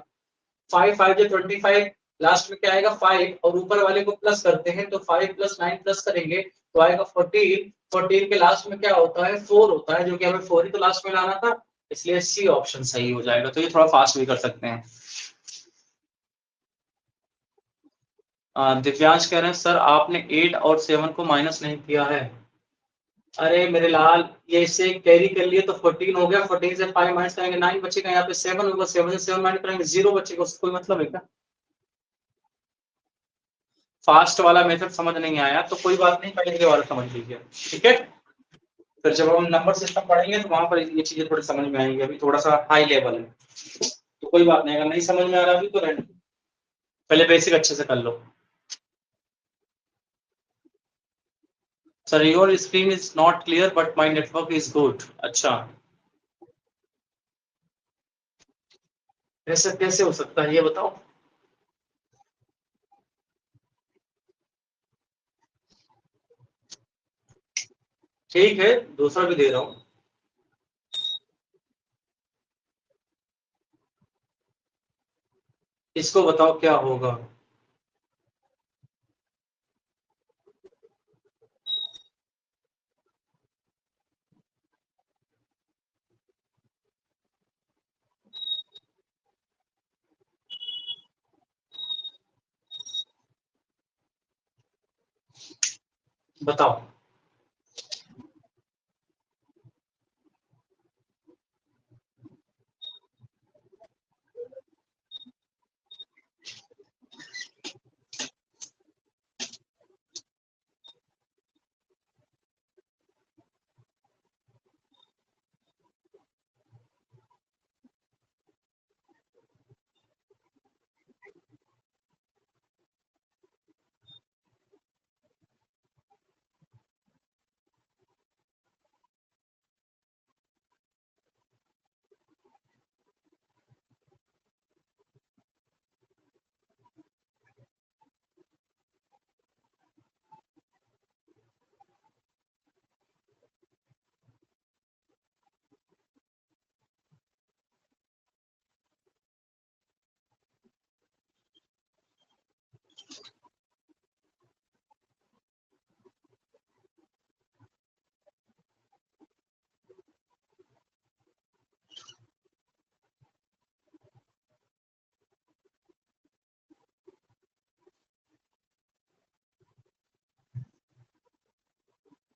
5 5 जो 25, लास्ट में क्या आएगा? 5, और ऊपर वाले को प्लस करते हैं तो 5 प्लस 9 प्लस करेंगे तो आएगा 14। 14 के लास्ट में क्या होता है? 4 होता है, जो कि हमें 4 ही तो लास्ट में लाना था, इसलिए सी ऑप्शन सही हो जाएगा। तो ये थोड़ा फास्ट भी कर सकते हैं। दिव्यांश कह रहे हैं सर आपने 8 और 7 को माइनस नहीं किया है। अरे मेरे लाल, ये इससे कैरी कर लिए तो 14 हो गया, 14 से 5 माइनस करेंगे 9 बचेगा, यहाँ पे 7 होगा, 7 से 7 माइनस करेंगे 0 बचेगा, उससे कोई मतलब है क्या? फास्ट वाला मेथड समझ नहीं आया तो कोई बात नहीं, पहले वाला समझ लीजिए, ठीक है? फिर जब हम नंबर सिस्टम पढ़ेंगे तो वहां पर ये चीजें थोड़ी समझ में आएंगी, अभी थोड़ा सा हाई लेवल है, तो कोई बात नहीं, अगर नहीं समझ में आ रहा अभी तो रहने दो, पहले बेसिक अच्छे से कर लो। Sir your screen is not clear but my network is good. अच्छा, ऐसा कैसे हो सकता है ये बताओ? ठीक है, दूसरा भी दे रहा हूं। इसको बताओ क्या होगा? बताओ।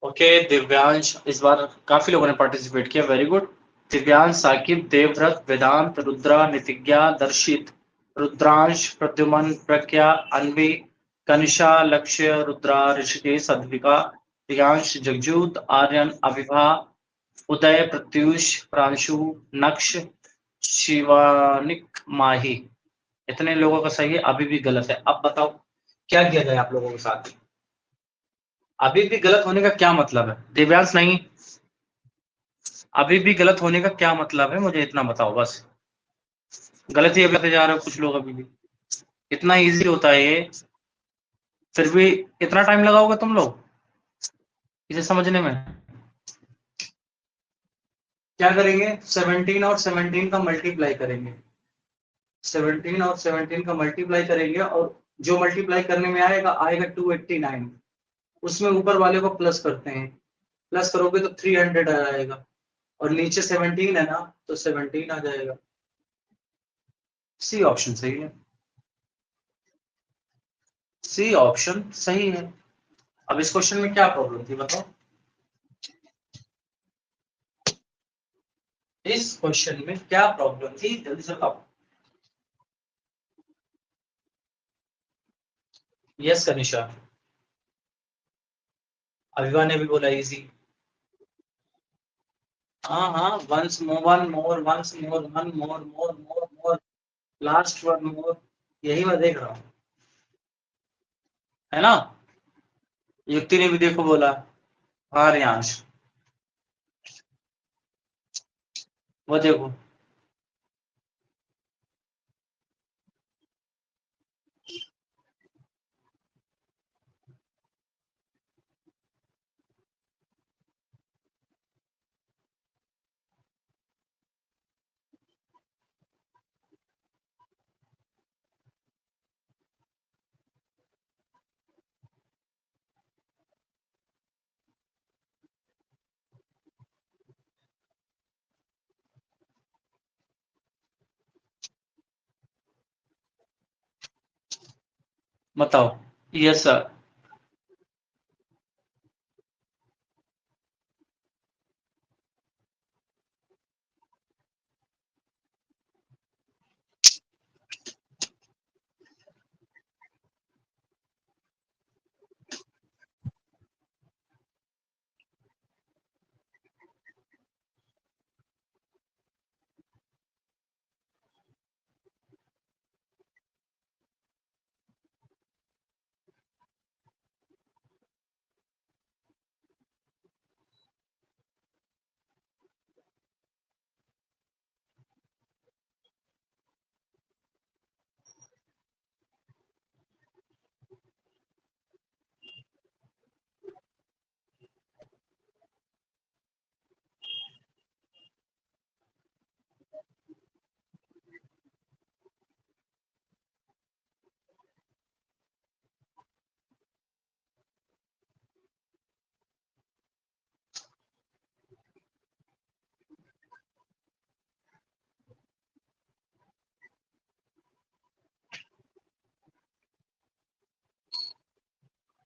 ओके दिव्यांश, इस बार काफी लोगों ने पार्टिसिपेट किया, वेरी गुड। दिव्यांश, साकिब, देवव्रत, वेदांत, रुद्रा, नितिज्ञा, दर्शित, रुद्रांश, प्रद्युमन, प्रज्ञा, अन्वी, कनिषा, लक्ष्य, रुद्रा, ऋषिकेश, अद्विका, दिव्यांश, जगजूत, आर्यन, अविभा, उदय, प्रत्युष, प्रांशु, नक्श, शिवानिक, माही। इतने लोगों का सही है, अभी भी गलत है। अब बताओ क्या किया जाए आप लोगों के साथ? अभी भी गलत होने का क्या मतलब है? दिव्यांश नहीं, अभी भी गलत होने का क्या मतलब है, मुझे इतना बताओ बस। गलत ही करते जा रहे हो कुछ लोग, अभी भी इतना इजी होता है ये, फिर भी इतना टाइम लगाओगे तुम लोग इसे समझने में? क्या करेंगे? 17 और 17 का मल्टीप्लाई करेंगे, 17 और 17 का मल्टीप्लाई करेंगे, और जो मल्टीप्लाई करने में आएगा आएगा 289, उसमें ऊपर वाले को प्लस करते हैं, प्लस करोगे तो 300 आ जाएगा, और नीचे 17 है ना तो 17 आ जाएगा। सी ऑप्शन सही है, सी ऑप्शन सही है। अब इस क्वेश्चन में क्या प्रॉब्लम थी बताओ? इस क्वेश्चन में क्या प्रॉब्लम थी, जल्दी से बताओ। यस कनिशा, अभिवा ने भी बोला इजी। हाँ हाँ, once more, one more, once more, one more, more more more, last one more, यही मैं देख रहा हूँ, है ना। युक्ति ने भी देखो बोला, हाँ रियांश, वो देखो। बताओ। Yes sir.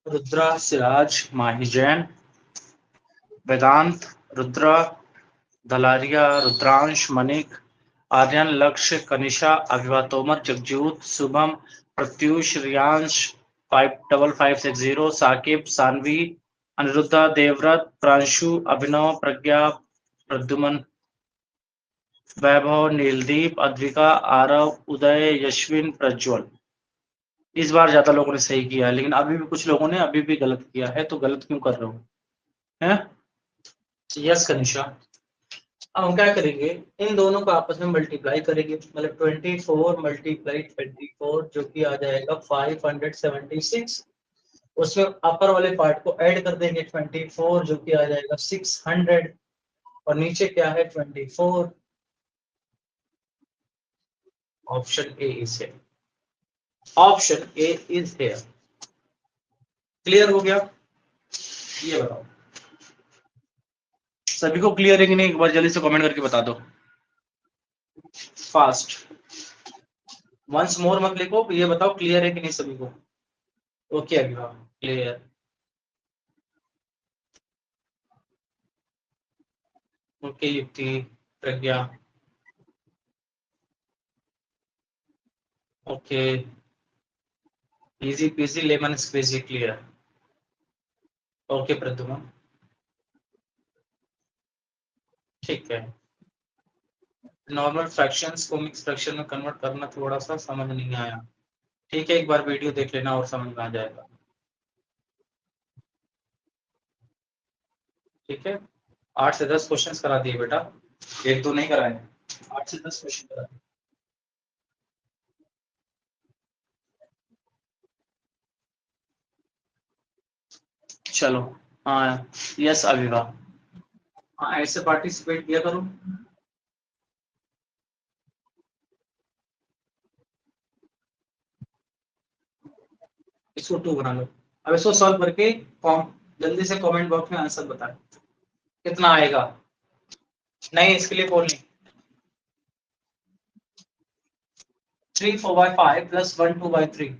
रुद्रा, सिराज, माही जैन, वेदांत, रुद्रा, धलारिया, रुद्रांश, मनिक, आर्यन, लक्ष्य, कनिषा, अभिवा, तोमर, जगजूत, शुभम, प्रत्युष, रियांश, 55560, साकिब, सानवी, अनिरुद्धा, देवव्रत, प्रांशु, अभिनव, प्रज्ञा, प्रद्युमन, वैभव, नीलदीप, अद्विका, आरव, उदय, यशविन, प्रज्वल। इस बार ज्यादा लोगों ने सही किया है, लेकिन अभी भी कुछ लोगों ने अभी भी गलत किया है, तो गलत क्यों कर रहे हो, हैं? यस कनिषा। अब हम क्या करेंगे, इन दोनों को आपस में मल्टीप्लाई करेंगे, मतलब 24 मल्टीप्लाई 24 जो कि आ जाएगा 576। उसमें अपर वाले पार्ट को ऐड कर देंगे 24 जो कि आ जाएगा 600, और नीचे क्या है 24। ऑप्शन ए इज है, option A is here. Clear हो गया? ये बताओ सभी को क्लियर है कि नहीं, एक बार जल्दी से कमेंट करके बता दो फास्ट। वंस मोर मत लिखो, ये बताओ क्लियर है कि नहीं सभी को। Okay अभिवा, clear. Okay Yukti, Pragya, okay, easy peasy lemon squeezy, clear. Okay Pradyuman, ठीक है। नॉर्मल फ्रैक्शंस को मिक्स फ्रैक्शन में कन्वर्ट करना थोड़ा सा समझ नहीं आया, ठीक है, एक बार वीडियो देख लेना और समझ में आ जाएगा, ठीक है। 8 से 10 क्वेश्चंस करा दिए बेटा, एक दो नहीं कराए, 8 से 10 क्वेश्चन करा दिए। चलो, हाँ यस अभिवा, हाँ ऐसे पार्टिसिपेट किया करो। इसको 2 बना लो। अब इसको सॉल्व करके जल्दी से कमेंट बॉक्स में आंसर बता कितना आएगा। नहीं इसके लिए बोल नहीं, 3 4/5 प्लस 1 2/3।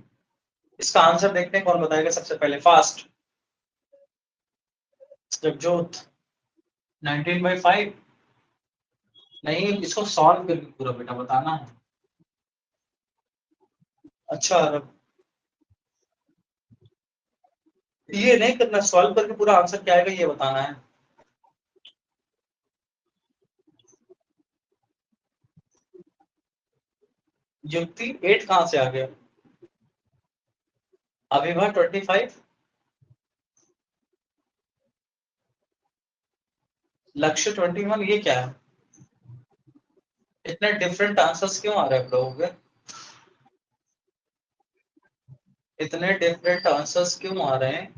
इसका आंसर देखते हैं कौन बताएगा सबसे पहले, फास्ट। जगजोत, 19/5। नहीं इसको सॉल्व करके पूरा बेटा बताना है। अच्छा ये नहीं करना, सॉल्व करके पूरा आंसर क्या आएगा ये बताना है। युक्ति 8 कहां से आ गया? अभिभा 25, लक्ष्य 21, ये क्या है? इतने डिफरेंट आंसर्स क्यों आ रहे हैं आप लोगों के? इतने डिफरेंट आंसर्स क्यों आ रहे हैं?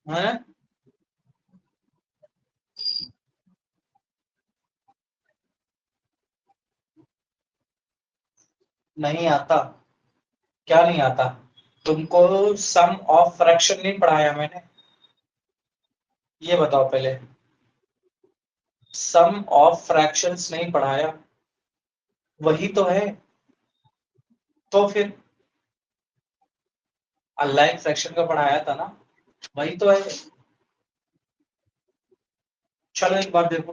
हैं? नहीं आता? क्या नहीं आता? तुमको सम ऑफ फ्रैक्शन नहीं पढ़ाया मैंने? ये बताओ पहले। सम ऑफ फ्रैक्शंस नहीं पढ़ाया? वही तो है। तो फिर अनलाइक फ्रैक्शन का पढ़ाया था ना? वही तो है। चलो एक बार देखो,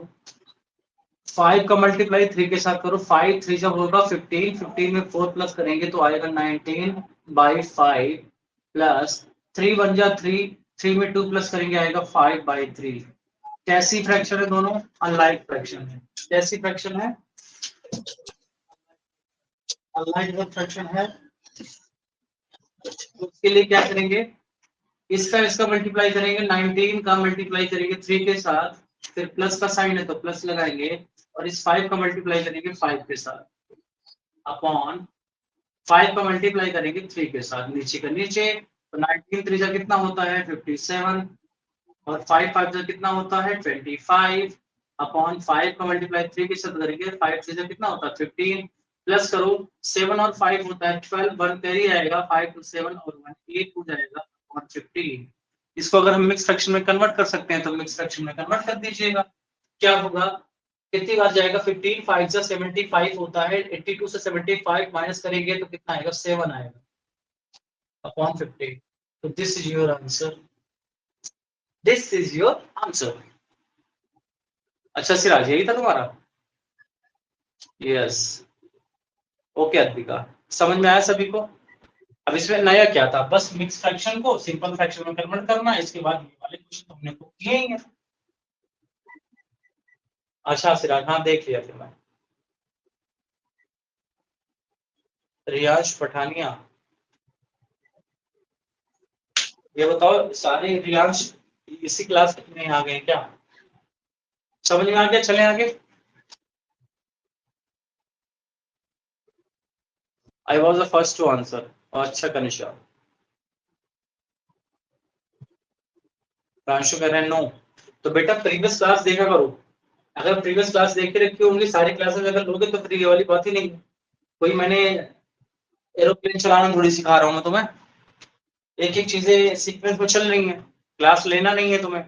5 का मल्टीप्लाई 3 के साथ करो। 5 3 जब होगा 15, 15 में 4 प्लस करेंगे तो आएगा 19/5 प्लस 3 बन जा 3, 3 में 2 प्लस करेंगे आएगा 5/3। कैसी फ्रैक्शन है दोनों? अनलाइक फ्रैक्शन है। कैसी फ्रैक्शन है? अनलाइक फ्रैक्शन है। उसके लिए क्या करेंगे? इसका इसका मल्टीप्लाई करेंगे, 19 का मल्टीप्लाई करेंगे 3 के साथ, फिर प्लस का साइन है तो प्लस लगाएंगे, और इस 5 का मल्टीप्लाई करेंगे 5 के साथ, अपॉन 5 का मल्टीप्लाई करेंगे 3 के साथ, नीचे का नीचे। तो 19 3 जा कितना होता है 57, और 5 5 जा कितना होता है 25, अपॉन 5 का मल्टीप्लाई 3 के साथ करेंगे, 5 3 जा कितना होता है 15, प्लस करो 7 और 5 होता है 12, 1 कैरी आएगा, 5 to 7 और 1 8 हो जाएगा और 15। इसको अगर हम मिक्स फ्रैक्शन में कन्वर्ट कर सकते हैं तो मिक्स फ्रैक्शन में कन्वर्ट कर दीजिएगा। क्या होगा? कितनी बार जाएगा 15, 5 से 75 होता है, 82 से 75 माइनस करेंगे तो कितना आएगा 7 आएगा अपॉन 50। तो this is your answer, this is your answer. अच्छा सिराज, यही था तुम्हारा? यस। ओके अद्विका, समझ में आया सभी को? अब इसमें नया क्या था, बस मिक्स फ्रैक्शन को सिंपल फ्रैक्शन में कन्वर्ट करना है, इसके बाद ये वाले क्वेश्चन हमने को किए ही हैं। अच्छा सिराज, हाँ देख लिया फिर मैं। रियाज पठानिया, ये बताओ सारे रियाज इसी क्लास में आ गए क्या? समझ में आ गया? चले आगे। I was the first to answer. अच्छा कनिशा, प्रांशु कह रहे हैं नो। तो बेटा प्रीवियस क्लास देखा करो, अगर प्रीवियस क्लास देख के रखी होंगी सारी क्लासेस अगर लोगे तो फिर ये वाली बात ही नहीं। कोई मैंने एरोप्लेन चलाना थोड़ी सिखा रहा हूँ मैं तुम्हें, एक एक चीजें सीक्वेंस में चल रही हैं, क्लास लेना नहीं है तुम्हें।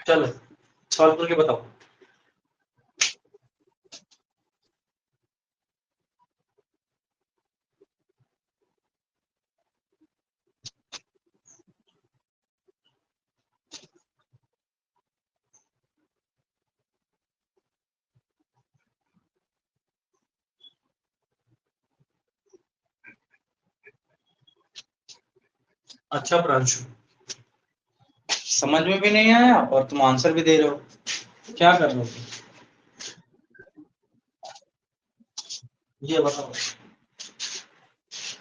चलो सॉल्व करके बताओ। अच्छा प्रांशु, समझ में भी नहीं आया और तुम आंसर भी दे रहे हो, क्या कर रहे हो? ये बताओ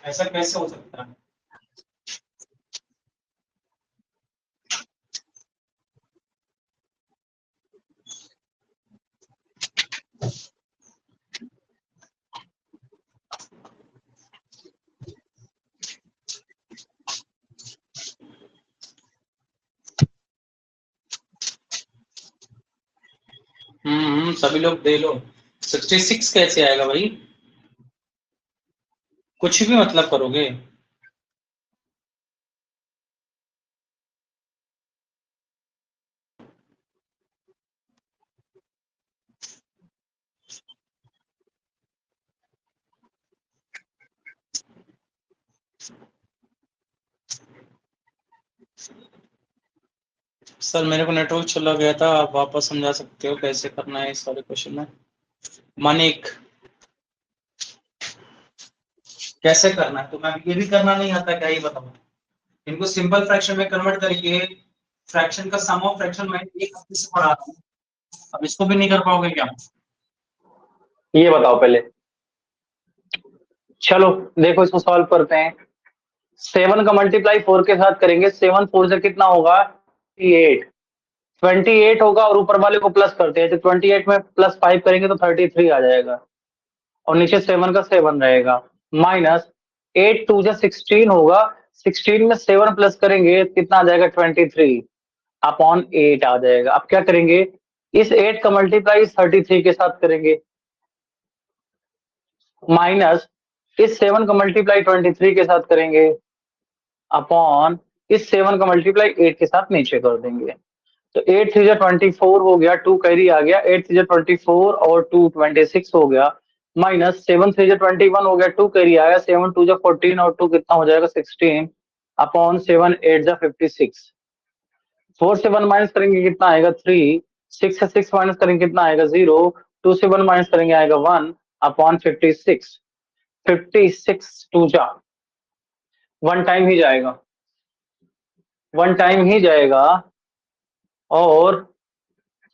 ऐसा कैसे हो सकता है? सभी लोग दे लो। 66 कैसे आएगा भाई? कुछ भी मतलब करोगे? सर मेरे को नेटवर्क चला गया था, आप वापस समझा सकते हो कैसे करना है इस सारे क्वेश्चन में? मानिक कैसे करना है? तो मैं ये भी करना नहीं आता क्या, ये बताओ। इनको सिंपल फ्रैक्शन में कन्वर्ट करके फ्रैक्शन का सम ऑफ फ्रैक्शन मैं एक हफ्ते से पढ़ा रहा हूँ, अब इसको भी नहीं कर पाओगे क्या? ये बताओ पहले। चलो देखो इसको सॉल्व करते हैं। 7 का मल्टीप्लाई 4 के साथ करेंगे, 7 4 से कितना होगा 28, 28 होगा और ऊपर वाले को प्लस करते हैं, तो 28 में प्लस 5 करेंगे तो 33 आ जाएगा और नीचे 7 का 7 रहेगा, माइनस 8 2 जा 16 होगा, 16 में 7 प्लस करेंगे कितना आ जाएगा 23 अपॉन 8 आ जाएगा। अब क्या करेंगे, इस 8 का मल्टीप्लाई 33 के साथ करेंगे, माइनस इस 7 का मल्टीप्लाई 23 के साथ करेंगे अपॉन इस 7 का मल्टीप्लाई 8 के साथ नीचे कर देंगे। तो 8 3 जा 24 हो गया, 2 कैरी आ गया, 8 3 जा 24 और 2 26 हो गया, माइनस 7 3 जा 21 हो गया, 2 कैरी आया, 7 2 जा 14 और 2 कितना हो जाएगा 16 अपॉन 7 8 जा 56। 4 से 1 माइनस करेंगे कितना आएगा 3, 6 से 6 माइनस करेंगे कितना आएगा 0, 2 से 1 माइनस करेंगे आएगा 1 अपॉन 56। 56 2 जा 1 टाइम ही जाएगा, 1 टाइम ही जाएगा और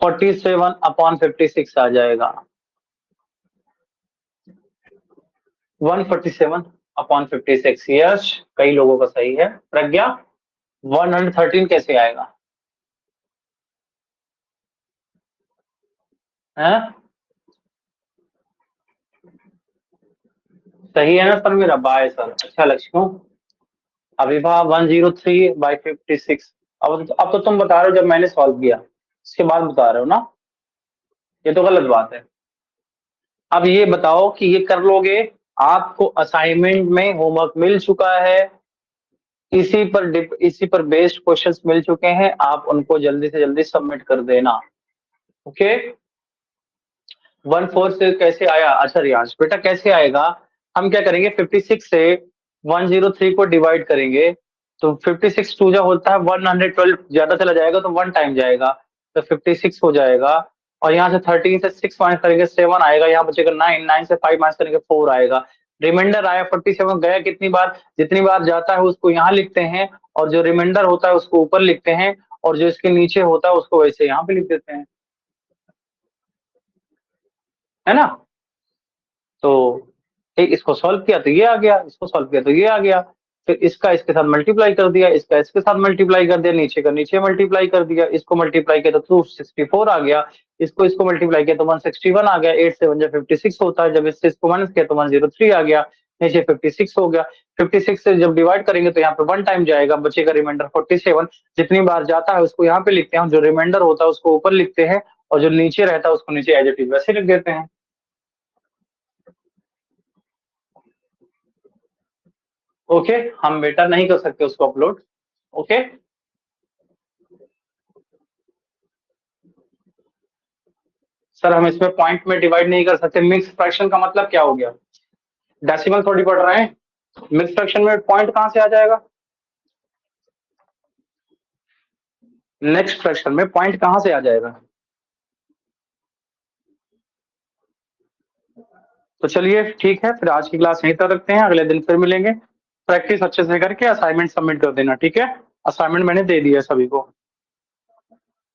47 अपॉन 56 आ जाएगा, 147 अपॉन 56। यस, कई लोगों का सही है। प्रज्ञा 113 कैसे आएगा? हैं? सही है ना सर मेरा? Bye sir. अच्छा लक्ष्मण, अभिभा 103/56। अब तो तुम बता रहे हो जब मैंने सॉल्व किया उसके बाद बता रहे हो ना, ये तो गलत बात है। अब ये बताओ कि ये कर लोगे? आपको असाइनमेंट में होमवर्क मिल चुका है, इसी पर बेस्ड क्वेश्चंस मिल चुके हैं, आप उनको जल्दी से जल्दी सबमिट कर देना। ओके 14 से कैसे आया? अच्छा रियांश बेटा कैसे आएगा, हम क्या करेंगे 56 से 103 को डिवाइड करेंगे, तो 56 2 जा होता है 112, ज्यादा चला जाएगा तो 1 टाइम जाएगा, तो 56 हो जाएगा और यहाँ से 13 से 6 माइनस करेंगे 7 आएगा, यहाँ बचेगा 9, 9 से 5 माइनस करेंगे 4 आएगा, रिमाइंडर आया 47। गया कितनी बार? जितनी बार जाता है उसको यहाँ लिखते हैं और जो रिमाइंडर होता है उसको ऊपर लिखते हैं और जो इसके नीचे होता है उसको वैसे यहाँ पे लिख देते हैं, है ना? तो एक इसको सॉल्व किया तो ये आ गया, इसको सॉल्व किया तो ये आ गया, फिर इसका इसके साथ मल्टीप्लाई कर दिया, इसका इसके साथ मल्टीप्लाई कर दिया, नीचे का नीचे मल्टीप्लाई कर दिया, इसको मल्टीप्लाई किया तो 264 आ गया, इसको मल्टीप्लाई किया तो 161 आ गया, 8 से 1 जा 56 होता है, जब इससे इसको माइनस किया तो 103 आ गया, नीचे 56 हो गया। 56 से जब डिवाइड करेंगे तो यहाँ पे 1 टाइम जाएगा, बचेगा रिमाइंडर 47। जितनी बार जाता है उसको यहाँ पे लिखते हैं, जो रिमाइंडर होता है उसको ऊपर लिखते हैं और जो नीचे रहता है उसको नीचे एज इट इज वैसे लिख देते हैं। ओके हम बेटा नहीं कर सकते उसको अपलोड। ओके सर हम इसमें पॉइंट में डिवाइड नहीं कर सकते। मिक्स फ्रैक्शन का मतलब क्या हो गया? डेसिमल थोड़ी पढ़ रहे हैं, मिक्स फ्रैक्शन में पॉइंट कहां से आ जाएगा? नेक्स्ट फ्रैक्शन में पॉइंट कहां से आ जाएगा? तो चलिए ठीक है, फिर आज की क्लास यहीं तक रखते हैं, अगले दिन फिर मिलेंगे। प्रैक्टिस अच्छे से करके असाइनमेंट सबमिट कर देना, ठीक है? असाइनमेंट मैंने दे दिया सभी को।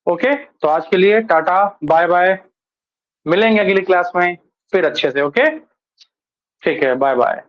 ओके तो आज के लिए टाटा बाय बाय, मिलेंगे अगली क्लास में फिर अच्छे से। ओके ठीक है, बाय बाय।